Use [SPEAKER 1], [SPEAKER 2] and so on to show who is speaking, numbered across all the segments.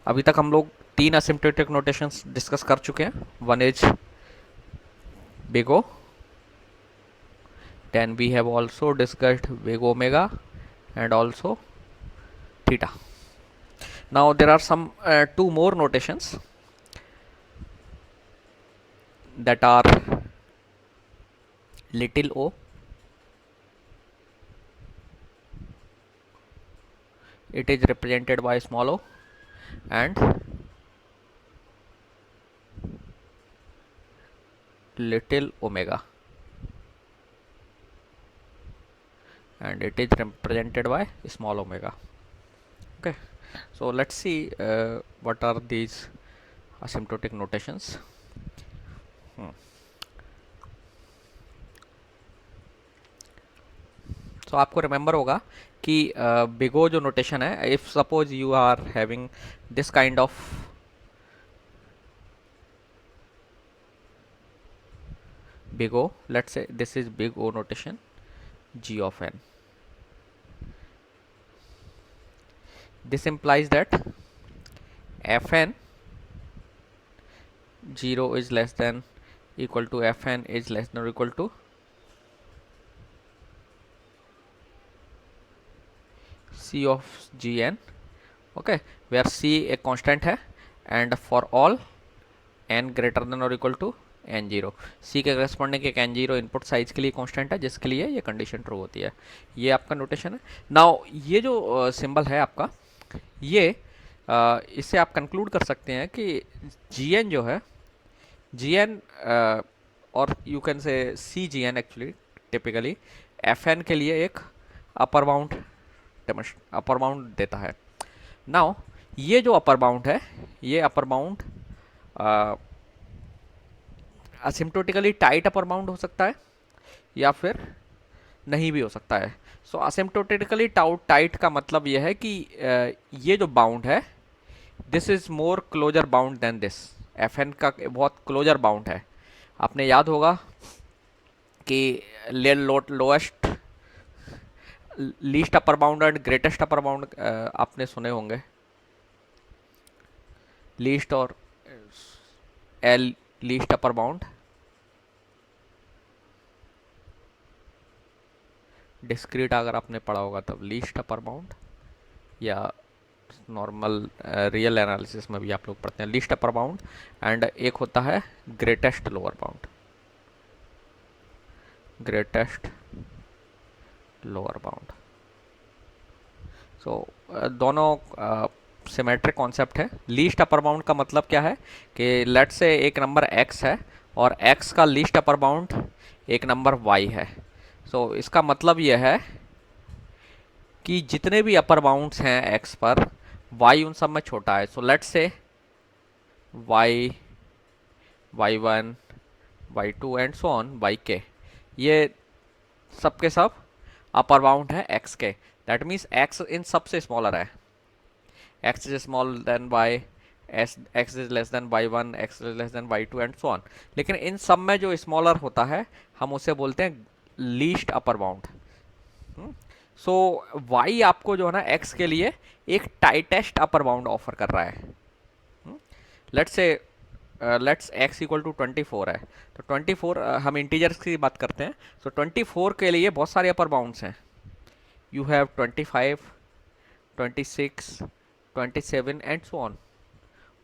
[SPEAKER 1] अभी तक हम लोग तीन असिम्प्टोटिक नोटेशंस डिस्कस कर चुके हैं. One is big O, then we have also discussed big omega and also theta. Now there are some two more notations that are little o, it is represented by small o, and little omega, and it is represented by small omega. Okay, so let's see what are these asymptotic notations. तो आपको remember होगा कि बिगो जो notation है, if suppose you are having this kind of big O, let's say this is big O notation g of n. This implies that fn 0 is less than equal to fn is less than or equal to c of gn. Okay, where c a constant है and for all n greater than or equal to n0, c के corresponding एक n0 input size के लिए constant है जिसके लिए ये condition true होती है. ये आपका नोटेशन है. नाउ ये जो सिंबल है आपका, ये इससे आप कंक्लूड कर सकते हैं कि gn जो है, gn और you can say cgn actually typically fn के लिए एक अपर बाउंड देता है. नाउ ये जो अपर बाउंड है, ये upper bound asymptotically tight upper bound हो सकता है या फिर नहीं भी हो सकता है. सो असिम्प्टोटिकली टाइट का मतलब यह है कि ये जो बाउंड है, this is more closer bound than this. F N का बहुत क्लोजर बाउंड है. आपने याद होगा कि lowest least upper bound and greatest upper bound आपने सुने होंगे. लीस्ट और L least upper bound, discrete अगर आपने पढ़ा होगा तब लीस्ट अपर बाउंड, या नॉर्मल रियल एनालिसिस में भी आप लोग पढ़ते हैं लीस्ट अपर बाउंड, एंड एक होता है greatest lower bound. Greatest lower bound. So दोनों सिमेट्रिक कॉन्सेप्ट है. लीस्ट अपर बाउंड का मतलब क्या है कि लेट्स से एक नंबर x है और x का लीस्ट अपर बाउंड एक नंबर y है. सो इसका मतलब यह है कि जितने भी अपर बाउंड्स हैं x पर, y उन सब में छोटा है. So let's say y, y1, y2 and so on yk, ये सब के सब अपर बाउंड है x के. दैट मीन्स x इन सबसे स्मॉलर है. x is smaller than y, x is less than y1, x is less than y2 and so on. लेकिन इन सब में जो स्मॉलर होता है हम उसे बोलते हैं लीस्ट अपर बाउंड. सो y आपको जो है ना x के लिए एक टाइटेस्ट अपर बाउंड ऑफर कर रहा है. लेट्स x इक्वल टू 24 है, तो 24 हम इंटीजर्स की बात करते हैं. सो 24 के लिए बहुत सारे अपर बाउंड्स हैं. You have 25, 26, 27 and so on.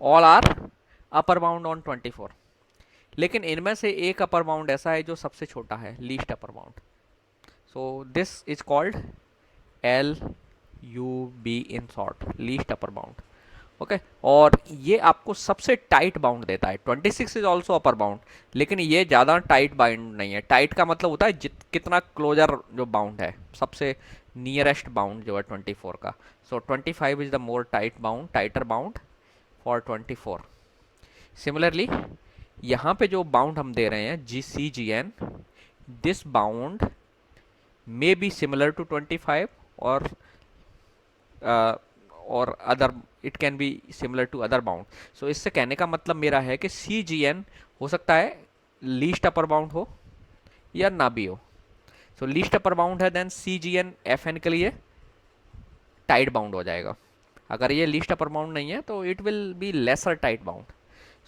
[SPEAKER 1] All are upper bound on 24. लेकिन इनमें से एक अपर बाउंड ऐसा है जो सबसे छोटा है, least upper bound. So this is called L U be in short, least upper bound. Okay, और ये आपको सबसे टाइट बाउंड देता है. 26 इज ऑल्सो अपर बाउंड, लेकिन ये ज़्यादा टाइट बाउंड नहीं है. टाइट का मतलब होता है कितना क्लोजर जो बाउंड है, सबसे नियरेस्ट बाउंड जो है 24 का. So 25 is the more tighter bound for 24. Similarly यहाँ पे जो बाउंड हम दे रहे हैं GCGN, this bound may be similar to 25 और other, it can be similar to other bound. So इससे कहने का मतलब मेरा है कि CGN हो सकता है लीस्ट अपर बाउंड हो या ना भी हो. सो लीस्ट अपर बाउंड है, देन CGN FN के लिए टाइट बाउंड हो जाएगा. अगर ये लीस्ट अपर बाउंड नहीं है तो it will be lesser tight bound.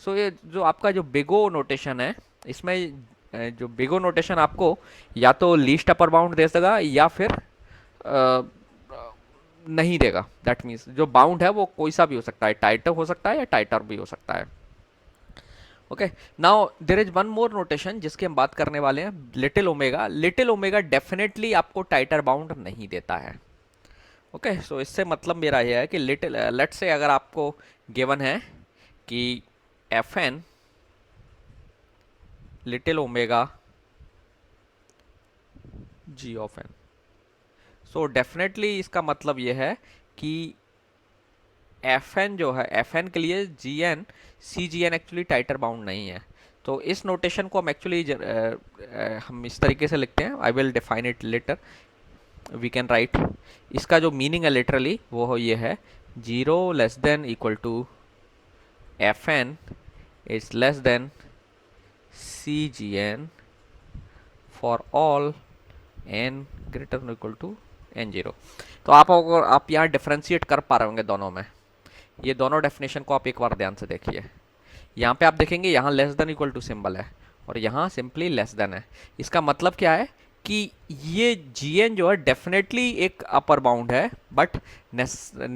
[SPEAKER 1] So ये जो आपका जो बिगो नोटेशन है, इसमें जो बिगो नोटेशन आपको या तो लीस्ट अपर बाउंड दे देगा या फिर नहीं देगा। दैट मीन्स जो बाउंड है वो कोई सा भी हो सकता है, टाइटर हो सकता है या टाइटर भी हो सकता है। Okay, now there is one more notation जिसकी हम बात करने वाले हैं, little omega. Little omega definitely आपको टाइटर बाउंड नहीं देता है। ओके, सो इससे मतलब मेरा यह है कि लिटिल, लेट से अगर आपको गिवन है कि F N little omega ji of N, so definitely इसका मतलब यह है कि एफ एन जो है, एफ एन के लिए जी n c g N actually टाइटर bound नहीं है। तो इस नोटेशन को हम एक्चुअली हम इस तरीके से लिखते हैं, I will define it later, we can write. इसका जो मीनिंग है लिटरली वो ये है, zero less than equal to f n is less than c g n for all n greater than equal to n zero. तो आप यहाँ differentiate कर पा रहे होंगे दोनों में, ये दोनों डेफिनेशन को आप एक बार ध्यान से देखिए। यहाँ पे आप देखेंगे यहाँ less than equal to symbol है और यहाँ सिंपली लेस देन है। इसका मतलब क्या है कि ये जीएन जो है डेफिनेटली एक अपर बाउंड है, बट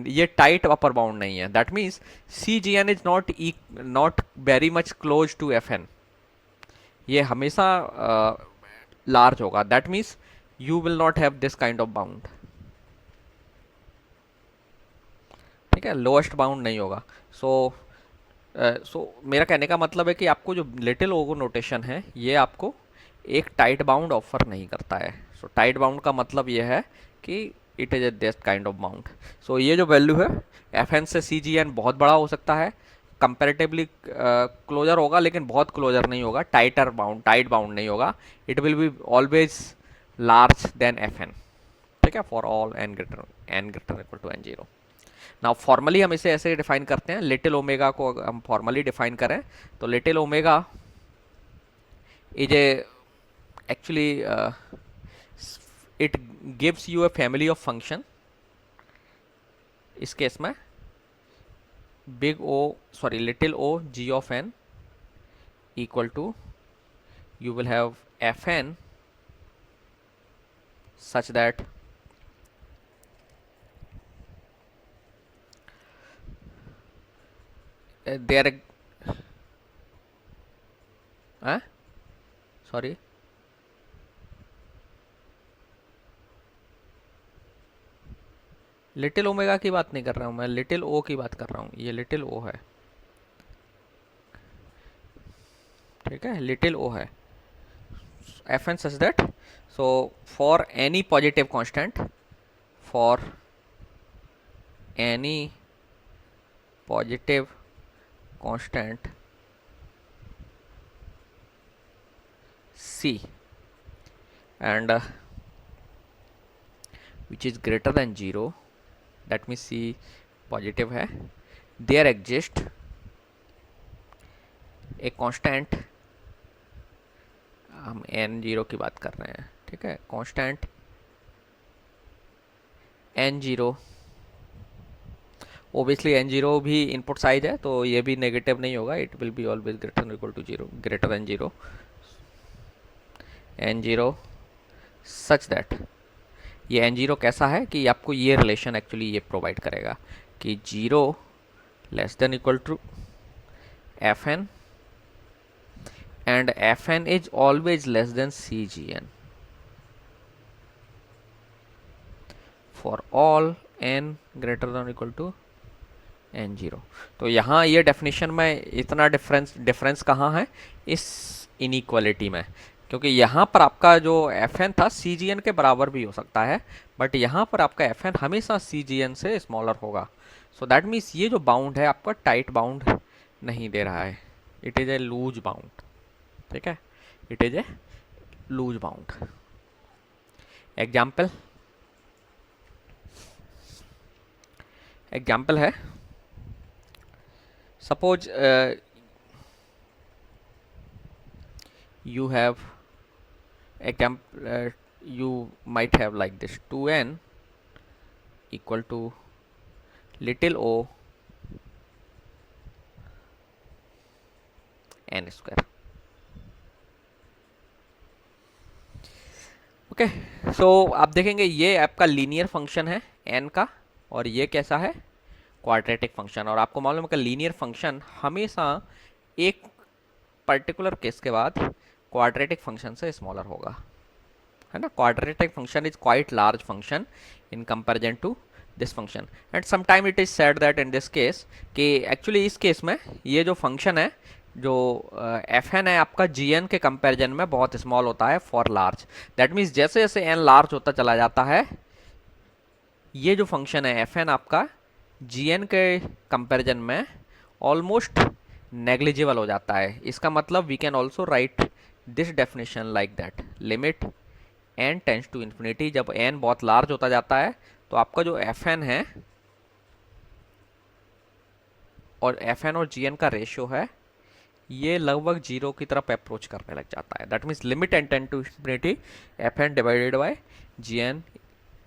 [SPEAKER 1] ये टाइट अपर बाउंड नहीं है। That means c g n is not very much close to f n, ये हमेशा लार्ज होगा। That means you will not have this kind of bound. ठीक है, लोएस्ट बाउंड नहीं होगा। सो मेरा कहने का मतलब है कि आपको जो लिटिल ओगो नोटेशन है ये आपको एक टाइट बाउंड ऑफर नहीं करता है। सो टाइट बाउंड का मतलब ये है कि it is a this kind of bound. So ये जो वैल्यू है एफ एन से सी जी एन बहुत बड़ा हो सकता है, कंपेरेटिवली क्लोजर होगा लेकिन बहुत क्लोजर नहीं होगा, टाइट बाउंड नहीं होगा। It will be always large than f n. ठीक है, for all n greater equal to n zero. Now formally हम इसे ऐसे डिफाइन करते हैं, लिटिल ओमेगा को हम फॉर्मली डिफाइन करें तो little omega is a actually it gives you a family of function. इस केस में little o g of n equal to you will have fn such that there sorry little omega की बात नहीं कर रहा हूँ मैं, लिटिल ओ की बात कर रहा हूँ। ये लिटिल ओ है, ठीक है, लिटिल ओ है। fn such that so for any positive constant, for any positive constant c and which is greater than 0, that means c positive है, there exist a constant, हम एन जीरो की बात कर रहे हैं, ठीक है, constant n zero. Obviously n zero भी इनपुट साइज है तो ये भी नेगेटिव नहीं होगा, it will be always greater equal to zero, greater than zero, n zero such that. ये एन जीरो कैसा है कि आपको ये रिलेशन एक्चुअली ये प्रोवाइड करेगा कि zero less than equal to f n and fn is always less than cgn for all n greater than equal to n0। तो यहाँ ये डेफिनेशन में इतना डिफरेंस कहाँ है इस इनइक्वालिटी में, क्योंकि यहाँ पर आपका जो fn था cgn के बराबर भी हो सकता है, बट यहाँ पर आपका fn हमेशा cgn से स्मॉलर होगा। सो दैट मीन्स ये जो बाउंड है आपका टाइट बाउंड नहीं दे रहा है, it is a loose bound. ठीक है, it is a loose bound. Example है, suppose you have you might have like this 2n equal to little o n square. Okay, so आप देखेंगे ये आपका लीनियर फंक्शन है एन का, और ये कैसा है, क्वाड्रेटिक फंक्शन। और आपको मालूम है कि लीनियर फंक्शन हमेशा एक पर्टिकुलर केस के बाद क्वाड्रेटिक फंक्शन से स्मॉलर होगा, है ना। Quadratic function is quite large function in comparison to this function, and sometime it is said that in this case कि एक्चुअली इस केस में ये जो फंक्शन है, जो एफ एन है आपका जी एन के कंपैरिजन में बहुत स्मॉल होता है फॉर लार्ज। दैट मीन्स जैसे जैसे एन लार्ज होता चला जाता है, ये जो फंक्शन है एफ एन आपका जी एन के कंपैरिजन में ऑलमोस्ट नेग्लिजिबल हो जाता है। इसका मतलब we can also write this definition like that, limit n tends to infinity, जब एन बहुत लार्ज होता जाता है तो आपका जो एफ एन है और एफ एन और जी एन का रेशियो है ये लगभग जीरो की तरफ अप्रोच करने लग जाता है। That means limit n tends to infinity f n divided by g n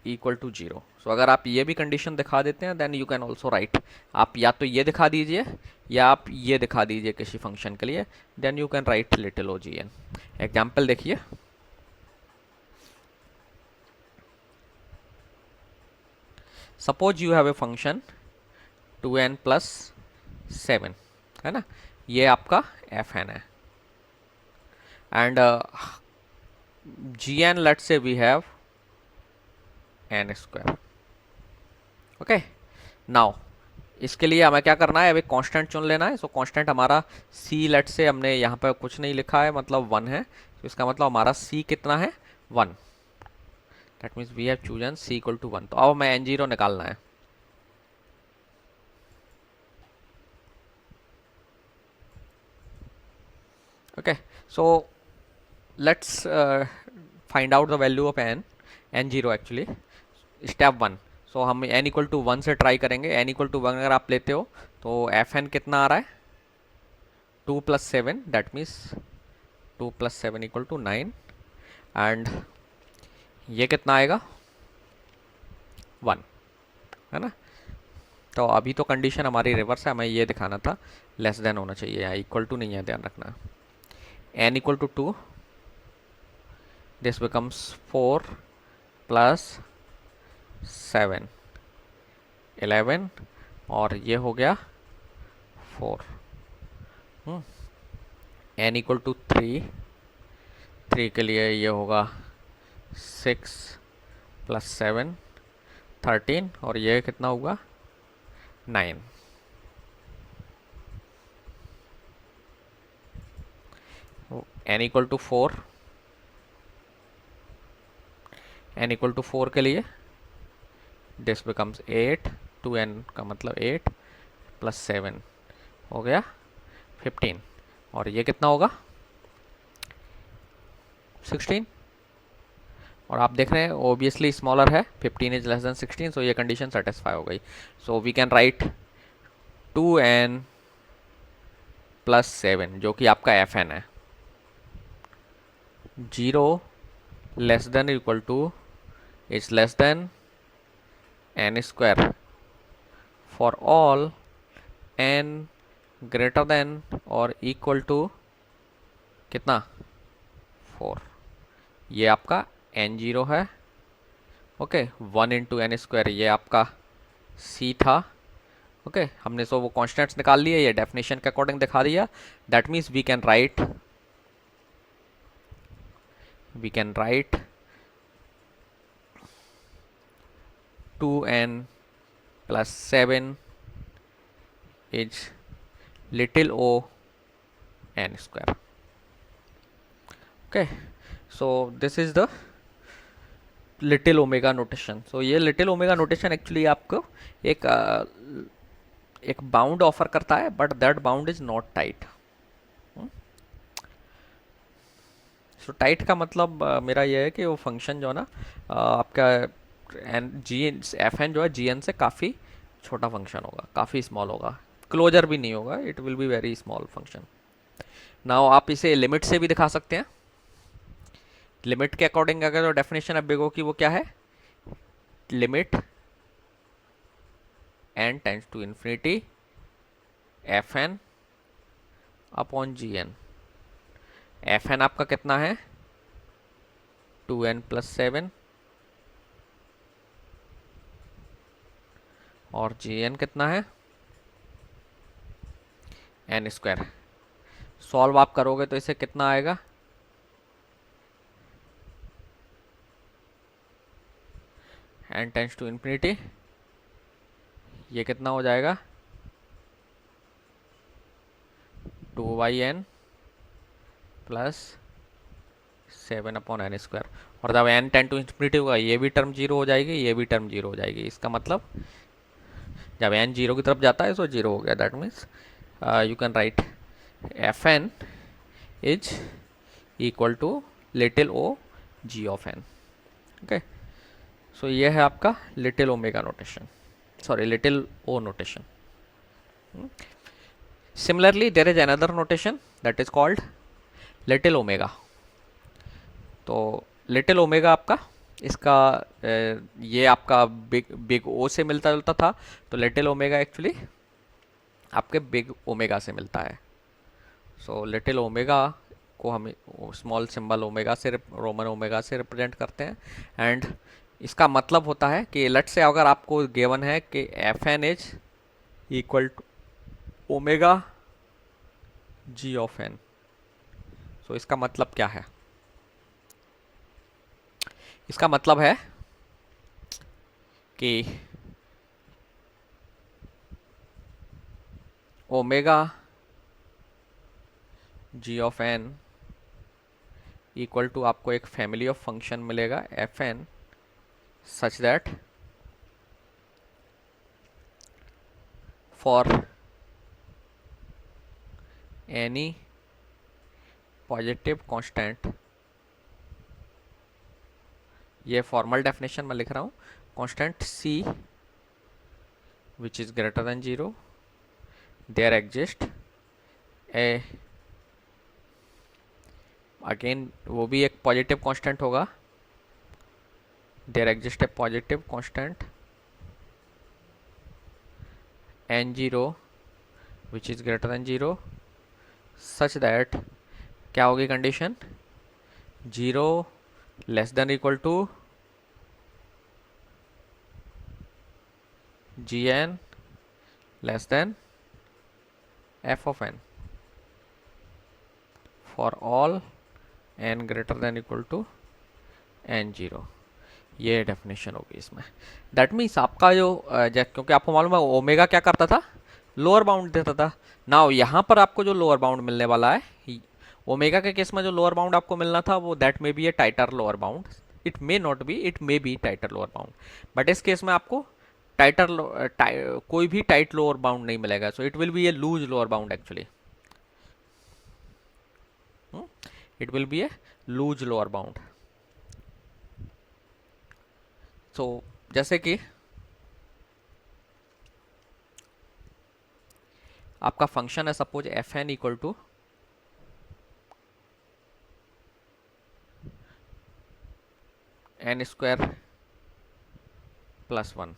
[SPEAKER 1] equal to zero. So अगर आप ये भी कंडीशन दिखा देते हैं then you can also write, आप या तो ये दिखा दीजिए या आप ये दिखा दीजिए किसी फंक्शन के लिए, then you can write little o g n. Example देखिए, suppose you have a function 2n plus 7, है ना, ये आपका एफ एन है, and g n let say we have n square. Okay, now इसके लिए हमें क्या करना है, अभी कांस्टेंट चुन लेना है। सो कांस्टेंट हमारा c लेट से हमने यहाँ पर कुछ नहीं लिखा है, मतलब 1 है, तो इसका मतलब हमारा c कितना है, 1। That means we have chosen c equal to 1। तो अब हमें n0 निकालना है। Okay, so let's find out the value of n0 actually, step 1। So हम n इक्वल टू 1 से ट्राई करेंगे। n इक्वल टू 1 अगर आप लेते हो तो एफ एन कितना आ रहा है, 2 plus 7, that means 2 plus 7 equal to 9, and ये कितना आएगा, 1, है ना। तो अभी तो कंडीशन हमारी रिवर्स है, हमें ये दिखाना था लेस देन होना चाहिए, यहाँ इक्वल टू नहीं है, ध्यान रखना। n equal to 2, this becomes 4 plus 7 11, और ये हो गया 4। n इक्वल टू 3 के लिए ये होगा 6 प्लस 7 13, और ये कितना होगा 9। n equal to 4, n equal to 4 के लिए दिस बिकम्स 8, 2n का मतलब 8 प्लस 7 हो गया 15, और ये कितना होगा 16। और आप देख रहे हैं ओबियसली स्मॉलर है, 15 इज लेस देन 16, सो ये कंडीशन सेटिस्फाई हो गई। So we can write 2n plus 7 जो कि आपका एफ एन है, 0 less than equal to is less than n square for all n greater than और इक्वल टू कितना 4। ये आपका n0 है। ओके, 1 इंटू एन स्क्वायर ये आपका c था। ओके, हमने सो वो कॉन्स्टेंट्स निकाल लिए, ये डेफिनेशन के अकॉर्डिंग दिखा दिया। That means we can write 2n plus 7 is little o n square. Okay, so this is the little omega notation. So ये लिटिल ओमेगा नोटेशन एक्चुअली आपको एक बाउंड ऑफर करता है, but that bound is not tight. So tight का मतलब मेरा ये है कि वो फंक्शन जो है ना आपका एन जी एफ एन जो है जी एन से काफ़ी छोटा फंक्शन होगा, काफ़ी स्मॉल होगा, क्लोजर भी नहीं होगा, it will be very small function. Now आप इसे लिमिट से भी दिखा सकते हैं। लिमिट के अकॉर्डिंग अगर जो डेफिनेशन अब बिगो की वो क्या है, limit n tends to infinity f n upon g n. F n आपका कितना है 2n+7 और जी एन कितना है n²। सॉल्व आप करोगे तो इसे कितना आएगा n टेंड्स टू इन्फिनिटी, ये कितना हो जाएगा 2n+7/n²। और जब n टेंड टू इन्फिनिटी होगा ये भी टर्म जीरो हो जाएगी, ये भी टर्म जीरो हो जाएगी। इसका मतलब जब n जीरो की तरफ जाता है तो जीरो हो गया। That means you can write f n is equal to little o g of n. Okay, so ये है आपका little omega notation, sorry little o notation. Similarly, there is another notation that is called little omega। तो little omega आपका इसका ये आपका big ओ से मिलता जुलता था, तो लिटिल ओमेगा एक्चुअली आपके बिग ओमेगा से मिलता है। सो लिटिल ओमेगा को हम स्मॉल सिंबल ओमेगा से रोमन ओमेगा से रिप्रेजेंट करते हैं। एंड इसका मतलब होता है कि लेट्स से अगर आपको गिवन है कि F n is equal to omega ji of N, so इसका मतलब क्या है? इसका मतलब है कि omega ji of n equal to आपको एक फैमिली ऑफ फंक्शन मिलेगा f n such that for any positive constant, ये फॉर्मल डेफिनेशन में लिख रहा हूँ, constant c which is greater than 0 there exist a, again वो भी एक पॉजिटिव कांस्टेंट होगा, there exist a positive constant n0 which is greater than 0 such that क्या होगी condition 0 less than equal to g n less than f of n for all n greater than equal to n0। ये definition होगी इसमें। That means आपका जो क्योंकि आपको मालूम है ओमेगा क्या करता था, लोअर बाउंड देता था। नाउ यहाँ पर आपको जो लोअर बाउंड मिलने वाला है, ओमेगा के केस में जो लोअर बाउंड आपको मिलना था वो that may be a tighter lower bound, it may not be, it may be tighter lower bound, but इस केस में आपको कोई भी टाइट लोअर बाउंड नहीं मिलेगा। So it will be a loose lower bound actually, it will be a loose lower bound. So जैसे कि आपका फंक्शन है suppose f n equal to n² + 1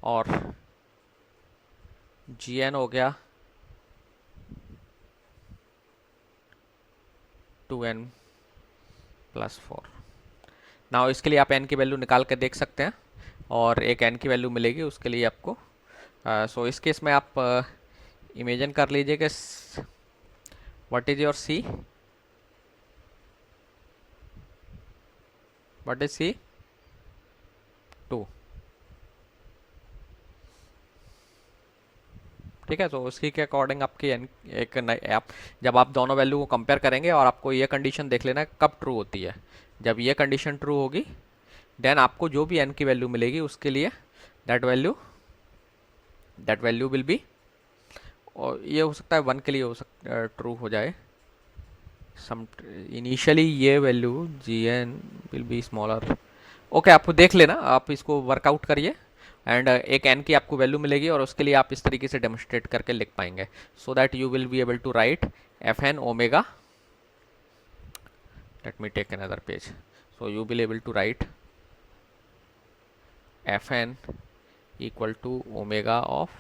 [SPEAKER 1] और जी एन हो गया 2n+4। नाउ इसके लिए आप n की वैल्यू निकाल के देख सकते हैं और एक n की वैल्यू मिलेगी उसके लिए आपको। सो इस केस में आप इमेजिन कर लीजिए कि what is your c, what is c 2, ठीक है। तो उसकी के अकॉर्डिंग आपकी एक आप जब आप दोनों वैल्यू को कंपेयर करेंगे और आपको ये कंडीशन देख लेना है कब ट्रू होती है। जब ये कंडीशन ट्रू होगी देन आपको जो भी n की वैल्यू मिलेगी उसके लिए दैट वैल्यू विल बी, और ये हो सकता है 1 के लिए हो सकता ट्रू हो जाए सम इनिशियली, ये value g n will be smaller. Okay, आप देख लेना, आप इसको वर्कआउट करिए एंड एक n की आपको वैल्यू मिलेगी और उसके लिए आप इस तरीके से डेमोन्स्ट्रेट करके लिख पाएंगे so that you will be able to write f n omega. Let me take another page. So you will able to write f n equal to omega of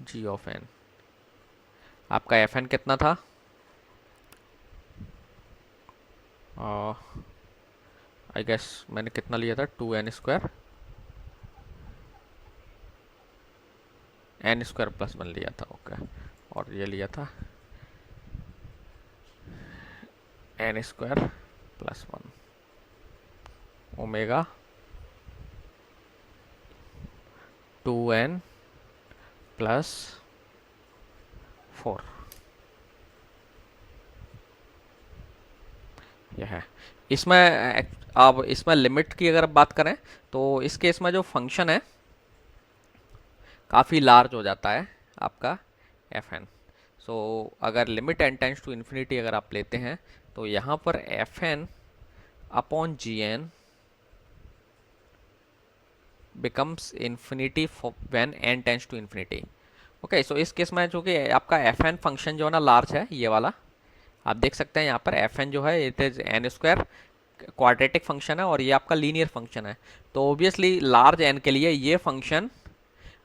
[SPEAKER 1] g of n. आपका f n कितना था? I guess मैंने कितना लिया था, 2n² n² plus 1 लिया था। Okay, और ये लिया था n² plus 1 omega 2n plus 4। यह है। इसमें अब इसमें लिमिट की अगर बात करें तो इस केस में जो फंक्शन है काफ़ी लार्ज हो जाता है आपका एफ एन। सो अगर limit n tends to infinity अगर आप लेते हैं तो यहाँ पर f n upon g n becomes infinity when n tends to infinity. Okay, so इस केस में चूँकि आपका एफ एन फंक्शन जो है ना लार्ज है, ये वाला आप देख सकते हैं यहाँ पर एफ एन जो है it is n² quadratic function है और ये आपका लीनियर फंक्शन है। तो ऑब्वियसली लार्ज एन के लिए ये फंक्शन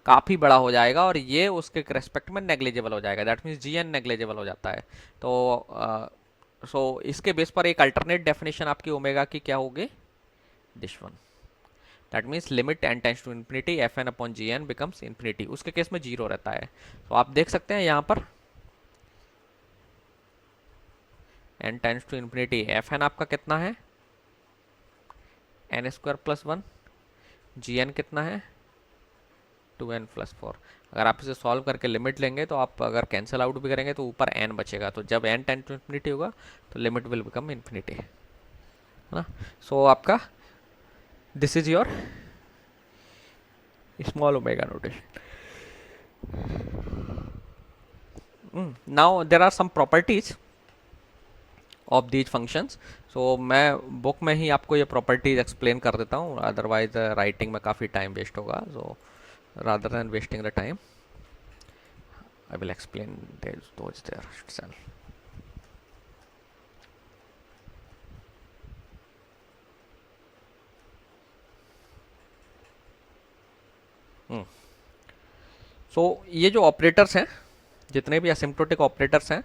[SPEAKER 1] काफ़ी बड़ा हो जाएगा और ये उसके रेस्पेक्ट में नेग्लिजिबल हो जाएगा। That means g n negligible हो जाता है। तो सो इसके बेस पर एक अल्टरनेट डेफिनेशन आपकी ओमेगा की क्या होगी, this one. That means limit n tends to infinity f n upon g n becomes infinity. उसके केस में जीरो रहता है। तो आप देख सकते हैं यहाँ पर n tends to infinity f n आपका कितना है, n² प्लस 1, जी एन कितना है 2n प्लस 4। अगर आप इसे सॉल्व करके लिमिट लेंगे तो आप अगर कैंसिल आउट भी करेंगे तो ऊपर n बचेगा। तो जब n टेंड टू इन्फिनिटी होगा तो लिमिट विल बिकम इन्फिनिटी, है ना। सो आपका this is your small omega notation. Now there are some properties of these functions. So मैं बुक में ही आपको ये प्रॉपर्टीज एक्सप्लेन कर देता हूँ, अदरवाइज राइटिंग में काफ़ी टाइम वेस्ट होगा। सो rather than wasting the time, I will explain those there itself. So ये जो ऑपरेटर्स हैं, जितने भी असिम्प्टोटिक ऑपरेटर्स हैं,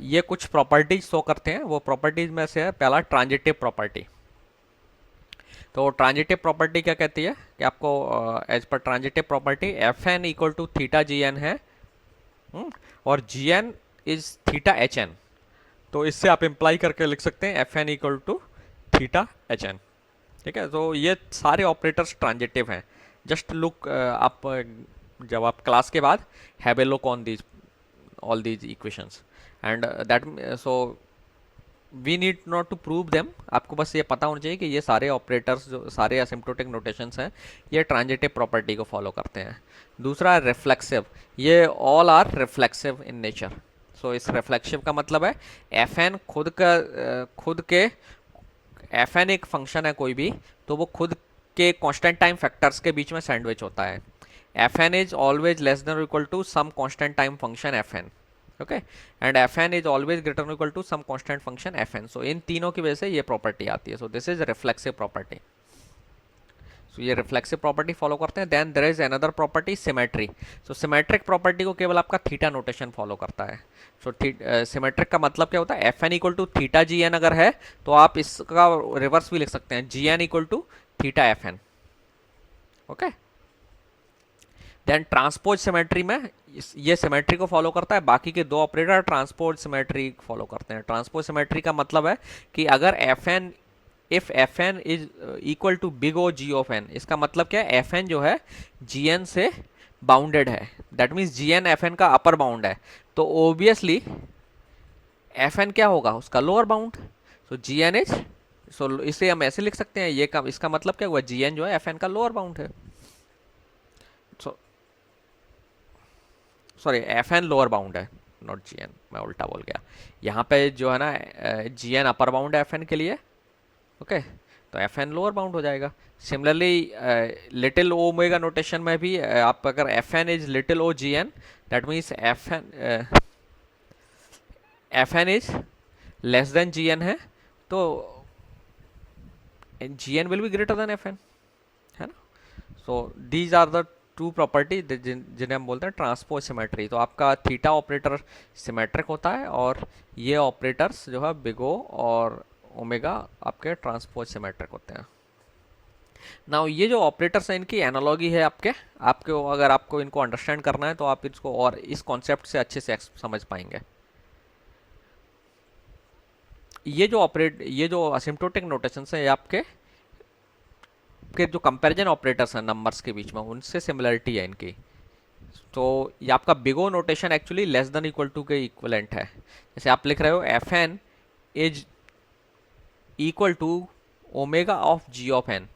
[SPEAKER 1] ये कुछ प्रॉपर्टीज शो करते हैं। वो प्रॉपर्टीज में से है पहला ट्रांजिटिव प्रॉपर्टी। तो ट्रांजिटिव प्रॉपर्टी क्या कहती है कि आपको एज पर transitive property f n equal to theta g n है, और g n is theta h n. तो इससे आप इम्प्लाई करके लिख सकते हैं f n equal to theta h n. ठीक है, तो ये सारे ऑपरेटर्स ट्रांजिटिव हैं। जस्ट लुक, आप जब आप क्लास के बाद have a look on these all these equations and that so we need not to prove them. आपको बस ये पता होना चाहिए कि ये सारे ऑपरेटर्स जो सारे असिम्प्टोटिक नोटेशंस हैं ये ट्रांजिटिव प्रॉपर्टी को फॉलो करते हैं। दूसरा रिफ्लेक्सिव, ये all are reflexive in nature. So इस रिफ्लेक्सिव का मतलब है एफ एन खुद के एफ एन एक फंक्शन है कोई भी, तो वो खुद के कांस्टेंट टाइम फैक्टर्स के बीच में सैंडविच होता है। F n is always less than equal to some constant time function f n, okay, and f n is always greater equal to some constant function f n. So इन तीनों की वजह से ये प्रॉपर्टी आती है। So this is reflexive property. So ये reflexive property follow करते हैं। Then there is another property symmetry. So symmetric property को केवल आपका थीटा नोटेशन फॉलो करता है। सो सिमेट्रिक का मतलब क्या होता है, f n equal to theta g n अगर है तो आप इसका रिवर्स भी लिख सकते हैं, g n equal to theta f n, okay. Then transpose symmetry में ये सिमेट्री को फॉलो करता है, बाकी के दो ऑपरेटर ट्रांसपोज सिमेट्री फॉलो करते हैं। ट्रांसपोज सिमेट्री का मतलब है कि अगर f n if f n is equal to big o g of n, इसका मतलब क्या है, एफ एन जो है जी एन से बाउंडेड है। That means g n f N का अपर बाउंड है, तो ओबियसली एफ एन क्या होगा, उसका lower bound. So g n is, so इसे हम ऐसे लिख सकते हैं, ये का इसका मतलब क्या हुआ, जी एन जो है एफ एन का लोअर बाउंड है। Sorry, f n lower bound है, नॉट जी एन, मैं उल्टा बोल गया। यहाँ पे जो है ना जी एन अपर बाउंड है एफ एन के लिए, ओके, तो एफ एन लोअर बाउंड हो जाएगा। सिमिलरली लिटिल ओमेगा नोटेशन में भी आप अगर f n is little o g n, that means f n is less than g n है, तो g n will be greater than f n, है ना। So these are the two property जिन्हें हम बोलते हैं ट्रांसपोज सिमेट्री। तो आपका थीटा ऑपरेटर सिमेट्रिक होता है और ये ऑपरेटर्स जो है बिग ओ और ओमेगा आपके ट्रांसपोज सिमेट्रिक होते हैं। नाउ ये जो ऑपरेटर्स हैं इनकी एनालॉगी है आपके आपको अगर आपको इनको अंडरस्टैंड करना है तो आप इसको और इस कॉन्सेप्ट से अच्छे से समझ पाएंगे। ये जो असिम्प्टोटिक नोटेशंस है ये आपके के जो कंपैरिजन ऑपरेटर्स हैं नंबर्स के बीच में उनसे सिमिलरिटी है इनकी। तो ये आपका big o notation actually less than equal to के इक्वलेंट है। जैसे आप लिख रहे हो f n is equal to omega of g of n,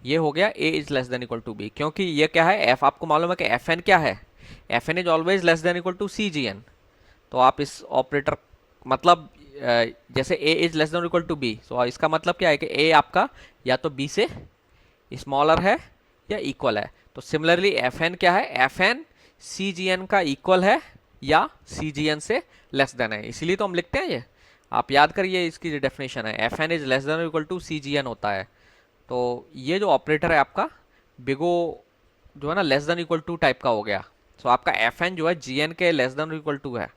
[SPEAKER 1] ये हो गया a is less than equal to b, क्योंकि ये क्या है एफ आपको मालूम है कि एफ एन क्या है, f n is always less than equal to c g n. तो आप इस ऑपरेटर मतलब जैसे a is less than equal to b, तो इसका मतलब क्या है कि ए आपका या तो बी से स्मॉलर है या इक्वल है। तो सिमिलरली एफ एन क्या है, f N c g N का इक्वल है या सी जी एन से लेस देन है, इसीलिए तो हम लिखते हैं ये। आप याद करिए इसकी जो डेफिनेशन है f n is less than equal to c g n होता है। तो ये जो ऑपरेटर है आपका बिगो जो है ना less than equal to type का हो गया। सो आपका एफ एन जो है जी एन के लेस देन इक्वल टू है,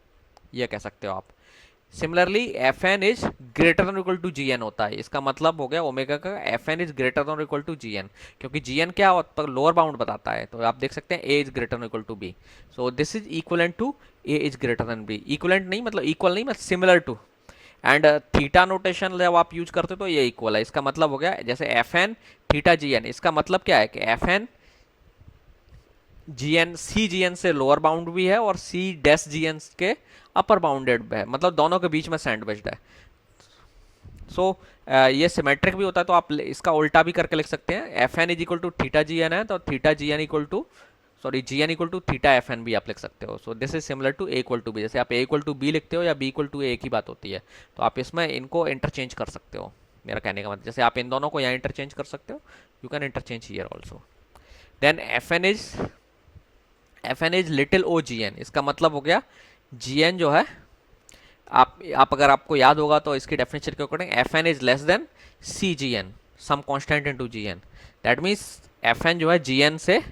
[SPEAKER 1] ये कह सकते हो आप। Similarly f n is greater than equal to g n होता है, इसका मतलब हो गया ओमेगा का f n is greater than equal to g n, क्योंकि जी एन क्या होता है लोअर बाउंड बताता है। तो आप देख सकते हैं a is greater than equal to b, so this is equivalent to a is greater than b. Equivalent नहीं मतलब इक्वल नहीं मतलब similar to. And theta notation जब आप यूज करते हो तो ये इक्वल है, इसका मतलब हो गया जैसे f n theta g n, इसका मतलब क्या है कि F n g n c g n से लोअर बाउंड भी है और सी डैश जी एन के अपर बाउंडेड है, मतलब दोनों के बीच में सैंडविच्ड है। सो ये सिमेट्रिक भी होता है, तो आप इसका उल्टा भी करके लिख सकते हैं। F n is equal to theta g n है तो theta g n equal to sorry g n equal to theta f n भी आप लिख सकते हो। So this is similar to a equal to b, जैसे आप ए इक्वल टू बी लिखते हो या बी इक्वल टू ए की बात होती है, तो आप इसमें इनको इंटरचेंज कर सकते हो। मेरा कहने का मतलब जैसे आप इन दोनों को यहाँ इंटरचेंज कर सकते हो, you can interchange here also. Then f n is little o g n, इसका मतलब हो गया जी एन जो है आप अगर आपको याद होगा तो इसकी डेफिनेशन के according f n is less than c g n some constant into g n, that means f n जो है जी एन से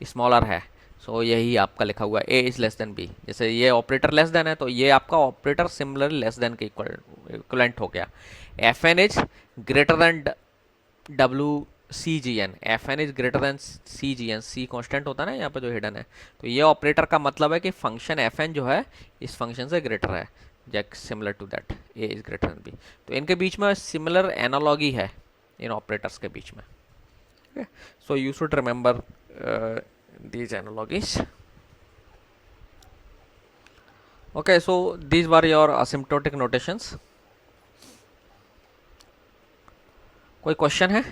[SPEAKER 1] स्मॉलर है। सो यही आपका लिखा हुआ है a is less than b, जैसे ये ऑपरेटर लेस देन है तो ये आपका ऑपरेटर सिमिलरली लेस देन के इक्वलेंट हो गया। F n is greater than डब्ल्यू c g n, f n is greater than c g n, c constant होता है ना यहाँ पे जो हिडन है, तो ये ऑपरेटर का मतलब है कि फंक्शन एफ एन जो है इस फंक्शन से ग्रेटर है, jack similar to that a is greater than b. तो इनके बीच में सिमिलर एनालॉगी है इन ऑपरेटर्स के बीच में। So you should remember these analogies. Okay, so these were your asymptotic notations. कोई क्वेश्चन है?